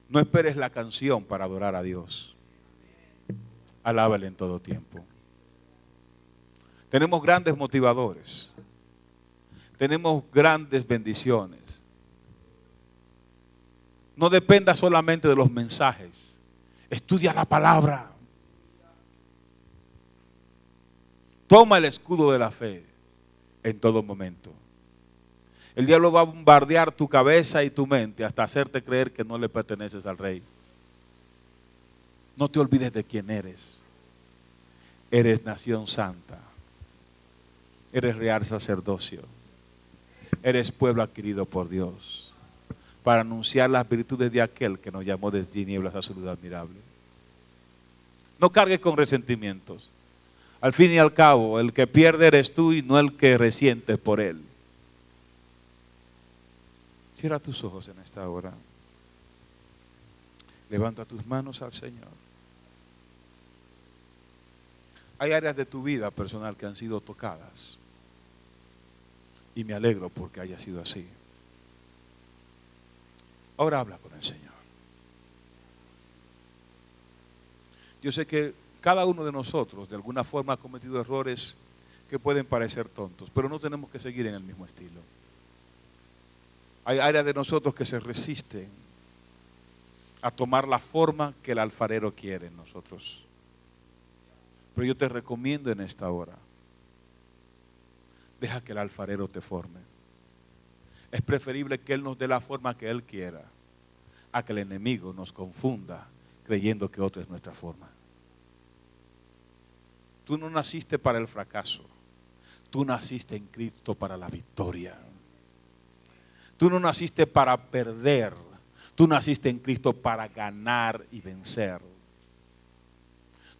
No esperes la canción para adorar a Dios. Alábale en todo tiempo. Tenemos grandes motivadores. Tenemos grandes bendiciones. No dependa solamente de los mensajes. Estudia la palabra. Toma el escudo de la fe en todo momento. El diablo va a bombardear tu cabeza y tu mente hasta hacerte creer que no le perteneces al rey. No te olvides de quién eres. Eres nación santa. Eres real sacerdocio. Eres pueblo adquirido por Dios, para anunciar las virtudes de aquel que nos llamó de tinieblas a su luz admirable. No cargues con resentimientos. Al fin y al cabo, el que pierde eres tú y no el que resientes por él. Cierra tus ojos en esta hora. Levanta tus manos al Señor. Hay áreas de tu vida personal que han sido tocadas. Y me alegro porque haya sido así. Ahora habla con el Señor. Yo sé que cada uno de nosotros de alguna forma ha cometido errores que pueden parecer tontos, pero no tenemos que seguir en el mismo estilo. Hay áreas de nosotros que se resisten a tomar la forma que el alfarero quiere en nosotros. Pero yo te recomiendo en esta hora, deja que el alfarero te forme. Es preferible que Él nos dé la forma que Él quiera, a que el enemigo nos confunda creyendo que otra es nuestra forma. Tú no naciste para el fracaso, tú naciste en Cristo para la victoria. Tú no naciste para perder, tú naciste en Cristo para ganar y vencer.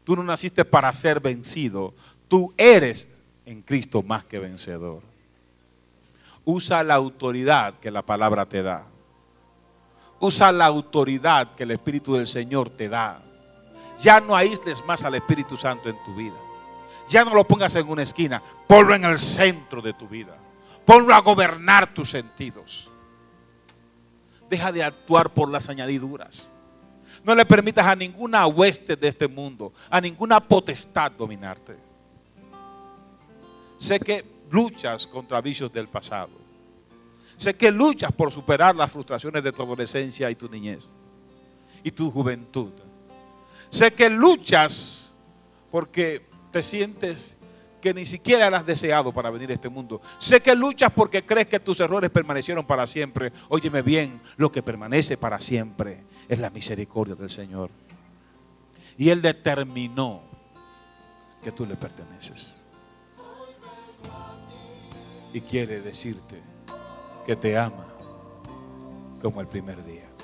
Tú no naciste para ser vencido, tú eres en Cristo más que vencedor. Usa la autoridad que la palabra te da. Usa la autoridad que el Espíritu del Señor te da. Ya no aísles más al Espíritu Santo en tu vida. Ya no lo pongas en una esquina, ponlo en el centro de tu vida. Ponlo a gobernar tus sentidos. Deja de actuar por las añadiduras. No le permitas a ninguna hueste de este mundo, a ninguna potestad dominarte. Sé que luchas contra vicios del pasado. Sé que luchas por superar las frustraciones de tu adolescencia y tu niñez y tu juventud. Sé que luchas porque te sientes que ni siquiera eras deseado para venir a este mundo. Sé que luchas porque crees que tus errores permanecieron para siempre. Óyeme bien, lo que permanece para siempre es la misericordia del Señor. Y Él determinó que tú le perteneces. Y quiere decirte que te ama como el primer día.